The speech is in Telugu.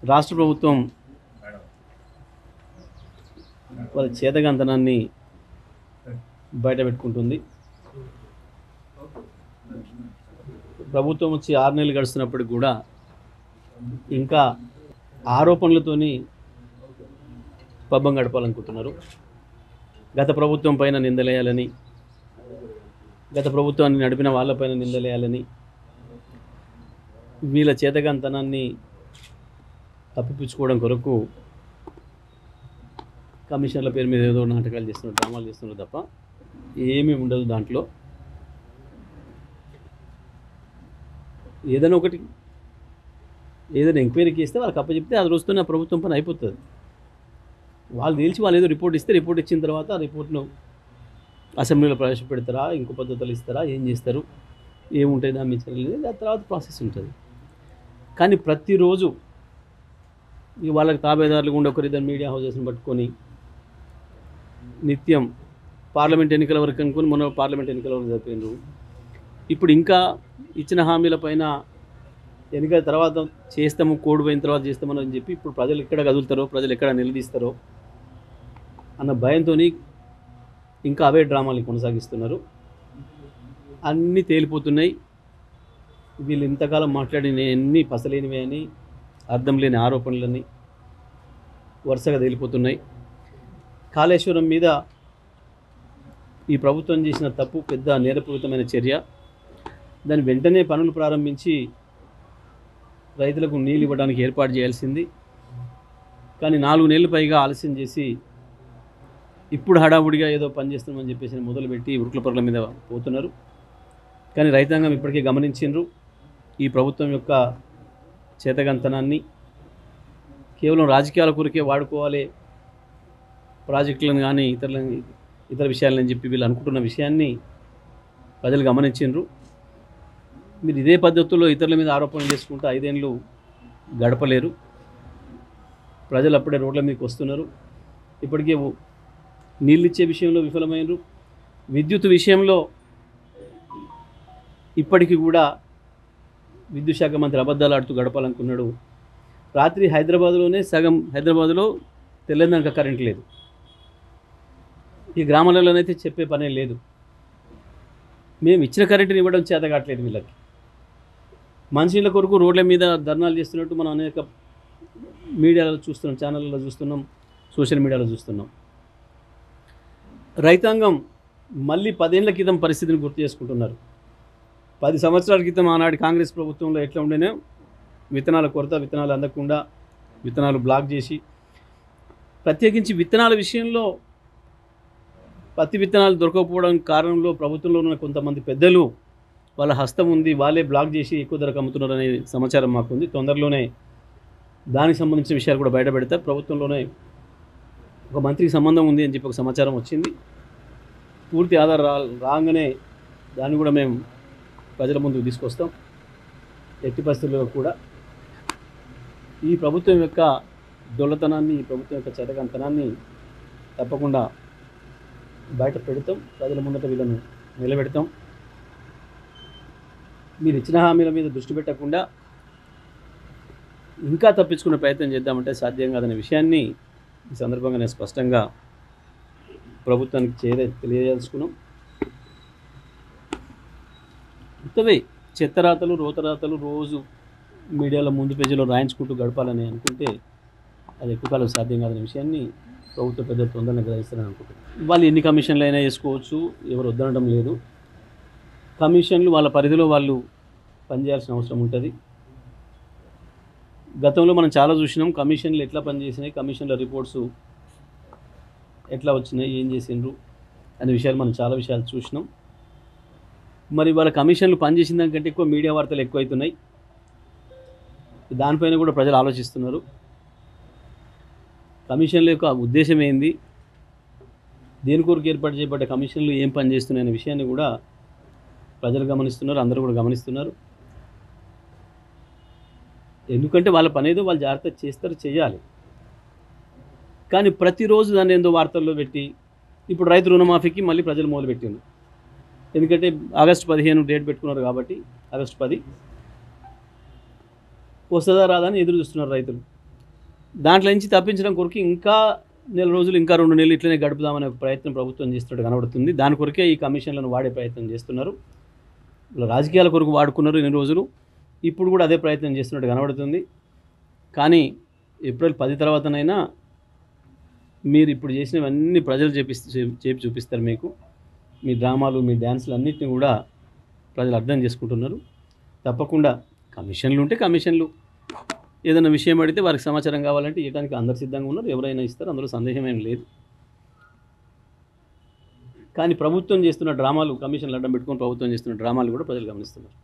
రాష్ట్ర ప్రభుత్వం వాళ్ళ చేతగాంతనాన్ని బయటపెట్టుకుంటుంది. ప్రభుత్వం వచ్చి 6 నెలలు గడుస్తున్నప్పటికి కూడా ఇంకా ఆరోపణలతోని పబ్బం గడపాలనుకుంటున్నారు. గత ప్రభుత్వం పైన నిందలేయాలని, గత ప్రభుత్వాన్ని నడిపిన వాళ్ళపైన నిందలేయాలని, వీళ్ళ చేతగాంతనాన్ని తప్పిపుచ్చుకోవడం కొరకు కమిషన్ల పేరు మీద ఏదో నాటకాలు చేస్తున్నారు, డ్రామాలు చేస్తున్నారు తప్ప ఏమీ ఉండదు. దాంట్లో ఏదైనా ఒకటి ఏదైనా ఎంక్వైరీ చేస్తే వాళ్ళకి అప్పచెప్తే అది రోజుతోనే ప్రభుత్వం పని అయిపోతుంది. వాళ్ళు తెలిసి వాళ్ళు ఏదో రిపోర్ట్ ఇస్తే రిపోర్ట్ ఇచ్చిన తర్వాత ఆ రిపోర్ట్ను అసెంబ్లీలో ప్రవేశపెడతారా, ఇంకో పద్ధతులు ఇస్తారా, ఏం చేస్తారు, ఏముంటుంది దాని మీద దాని తర్వాత ప్రాసెస్ ఉంటుంది. కానీ ప్రతిరోజు వాళ్ళకి తాబేదారులు ఉండే ఒకరిద్దరు మీడియా హౌజెస్ని పట్టుకొని నిత్యం పార్లమెంట్ ఎన్నికల వరకు అనుకుని మొన్న పార్లమెంట్ ఎన్నికల వరకు జరిపారు. ఇప్పుడు ఇంకా ఇచ్చిన హామీల పైన ఎన్నికల తర్వాత చేస్తాము, కోడ్ పోయిన తర్వాత చేస్తామని చెప్పి ఇప్పుడు ప్రజలు ఎక్కడ కదులుతారో, ప్రజలు ఎక్కడ నిలదీస్తారో అన్న భయంతో ఇంకా అవే డ్రామాలు కొనసాగిస్తున్నారు. అన్నీ తేలిపోతున్నాయి. వీళ్ళు ఇంతకాలం మాట్లాడిన అన్నీ పసలేనివే అని, అర్థం లేని ఆరోపణలని వరుసగా తేలిపోతున్నాయి. కాళేశ్వరం మీద ఈ ప్రభుత్వం చేసిన తప్పు పెద్ద నేరపూరితమైన చర్య. దాని వెంటనే పనులు ప్రారంభించి రైతులకు నీళ్ళు ఇవ్వడానికి ఏర్పాటు చేయాల్సింది. కానీ 4 నెలలు పైగా ఆలస్యం చేసి ఇప్పుడు హడావుడిగా ఏదో పని చేస్తున్నామని చెప్పేసి మొదలుపెట్టి ఉరుకుల పరుగుల మీద పోతున్నారు. కానీ రైతాంగం ఇప్పటికే గమనించిండ్రు ఈ ప్రభుత్వం యొక్క చేతగంతనాన్ని. కేవలం రాజకీయాల కొరకే వాడుకోవాలి ప్రాజెక్టులను కానీ ఇతర విషయాలని చెప్పి వీళ్ళు అనుకుంటున్న విషయాన్ని ప్రజలు గమనించిండ్రు. మీరు ఇదే పద్ధతుల్లో ఇతరుల మీద ఆరోపణలు చేసుకుంటూ 5 ఏళ్ళు గడపలేరు. ప్రజలు అప్పుడే రోడ్ల మీదకి వస్తున్నారు. ఇప్పటికే నీళ్ళు ఇచ్చే విషయంలో విఫలమైనరు. విద్యుత్ విషయంలో ఇప్పటికీ కూడా విద్యుత్ శాఖ మంత్రి అబద్ధాలు ఆడుతూ గడపాలనుకున్నాడు. రాత్రి హైదరాబాద్లోనే సగం హైదరాబాద్లో తెల్లందాక కరెంట్ లేదు. ఈ గ్రామాలలోనైతే చెప్పే పనే లేదు. మేము ఇచ్చిన కరెంటుని ఇవ్వడం చేత కావట్లేదు వీళ్ళకి. మనుషుల కొరకు రోడ్ల మీద ధర్నాలు చేస్తున్నట్టు మనం అనేక మీడియాలో చూస్తున్నాం, ఛానళ్ళలో చూస్తున్నాం, సోషల్ మీడియాలో చూస్తున్నాం. రైతాంగం మళ్ళీ 10 ఏళ్ల క్రితం పరిస్థితిని గుర్తు చేసుకుంటున్నారు. 10 సంవత్సరాల క్రితం ఆనాడు కాంగ్రెస్ ప్రభుత్వంలో ఎట్లా ఉండేనో విత్తనాల కొరత, విత్తనాలు అందకుండా విత్తనాలు బ్లాక్ చేసి, ప్రత్యేకించి విత్తనాల విషయంలో పత్తి విత్తనాలు దొరకకపోవడం కారణంలో ప్రభుత్వంలో ఉన్న కొంతమంది పెద్దలు వాళ్ళ హస్తం ఉంది, వాళ్ళే బ్లాక్ చేసి ఎక్కువ ధరకు అమ్ముతున్నారు అనే సమాచారం మాకుంది. తొందరలోనే దానికి సంబంధించిన విషయాలు కూడా బయట పెడతారు. ప్రభుత్వంలోనే ఒక మంత్రికి సంబంధం ఉంది అని చెప్పి ఒక సమాచారం వచ్చింది. పూర్తి ఆధార రాగానే దాన్ని కూడా మేము ప్రజల ముందుకు తీసుకొస్తాం. ఎట్టి పరిస్థితుల్లో కూడా ఈ ప్రభుత్వం యొక్క దొల్లతనాన్ని, ఈ ప్రభుత్వం యొక్క చేతకంతనాన్ని తప్పకుండా బయట పెడతాం. ప్రజల ముందట వీళ్ళను నిలబెడతాం. మీరు ఇచ్చిన హామీల మీద దృష్టి పెట్టకుండా ఇంకా తప్పించుకునే ప్రయత్నం చేద్దామంటే సాధ్యం కాదనే విషయాన్ని ఈ సందర్భంగా నేను స్పష్టంగా ప్రభుత్వానికి తెలియజేసుకున్నాం. ఇంతవే చెత్తరాతలు, రోతరాతలు రోజు మీడియాలో ముందు పేజీలో రాయించుకుంటూ గడపాలని అనుకుంటే అది ఎక్కువ కాలం సాధ్యం కాదనే విషయాన్ని ప్రభుత్వ పెద్దలు తొందరగా గ్రహిస్తారని అనుకుంటున్నాను. వాళ్ళు ఎన్ని కమిషన్లు అయినా వేసుకోవచ్చు, ఎవరు వద్దనడం లేదు. కమిషన్లు వాళ్ళ పరిధిలో వాళ్ళు పనిచేయాల్సిన అవసరం ఉంటుంది. గతంలో మనం చాలా చూసినాం కమిషన్లు ఎట్లా పనిచేసినాయి, కమిషన్ల రిపోర్ట్స్ ఎట్లా వచ్చినాయి, ఏం చేసిండ్రు అనే విషయాలు మనం చాలా విషయాలు చూసినాం. మరి వాళ్ళ కమిషన్లు పనిచేసిన దానికంటే ఎక్కువ మీడియా వార్తలు ఎక్కువవుతున్నాయి. దానిపైన కూడా ప్రజలు ఆలోచిస్తున్నారు. కమిషన్ల యొక్క ఉద్దేశం ఏంది, దేని కొరకు ఏర్పాటు చేయబడ్డ కమిషన్లు ఏం పనిచేస్తున్నాయి అనే విషయాన్ని కూడా ప్రజలు గమనిస్తున్నారు, అందరూ కూడా గమనిస్తున్నారు. ఎందుకంటే వాళ్ళ పని ఏదో వాళ్ళు జాగ్రత్త చేస్తారు, చేయాలి. కానీ ప్రతిరోజు దాన్ని ఏందో వార్తల్లో పెట్టి ఇప్పుడు రైతు రుణమాఫీకి మళ్ళీ ప్రజలు మొదలుపెట్టింది. ఎందుకంటే ఆగస్టు 15 డేట్ పెట్టుకున్నారు కాబట్టి ఆగస్టు 10 వస్తుందా రాదా అని ఎదురు చూస్తున్నారు రైతులు. దాంట్లో నుంచి తప్పించడం కొరకు ఇంకా నెల రోజులు ఇంకా 2 నెలలు ఇట్లనే గడుపుదామనే ప్రయత్నం ప్రభుత్వం చేస్తున్నట్టు కనబడుతుంది. దాని కొరకే ఈ కమిషన్లను వాడే ప్రయత్నం చేస్తున్నారు. ఇలా రాజకీయాల కొరకు వాడుకున్నారు ఇన్ని రోజులు, ఇప్పుడు కూడా అదే ప్రయత్నం చేస్తున్నట్టు కనబడుతుంది. కానీ ఏప్రిల్ 10 తర్వాతనైనా మీరు ఇప్పుడు చేసినవన్నీ ప్రజలు చేపి చూపిస్తారు. మీకు మీ డ్రామాలు, మీ డ్యాన్సులు అన్నిటిని కూడా ప్రజలు అర్థం చేసుకుంటున్నారు. తప్పకుండా కమిషన్లు ఉంటే కమిషన్లు, ఏదైనా విషయం అడిగితే వారికి సమాచారం కావాలంటే ఇవ్వడానికి అందరు సిద్ధంగా ఉన్నారు. ఎవరైనా ఇస్తారు, అందులో సందేహం ఏం లేదు. కానీ ప్రభుత్వం చేస్తున్న డ్రామాలు, కమిషన్లు అడ్డం పెట్టుకొని ప్రభుత్వం చేస్తున్న డ్రామాలు కూడా ప్రజలు గమనిస్తున్నారు.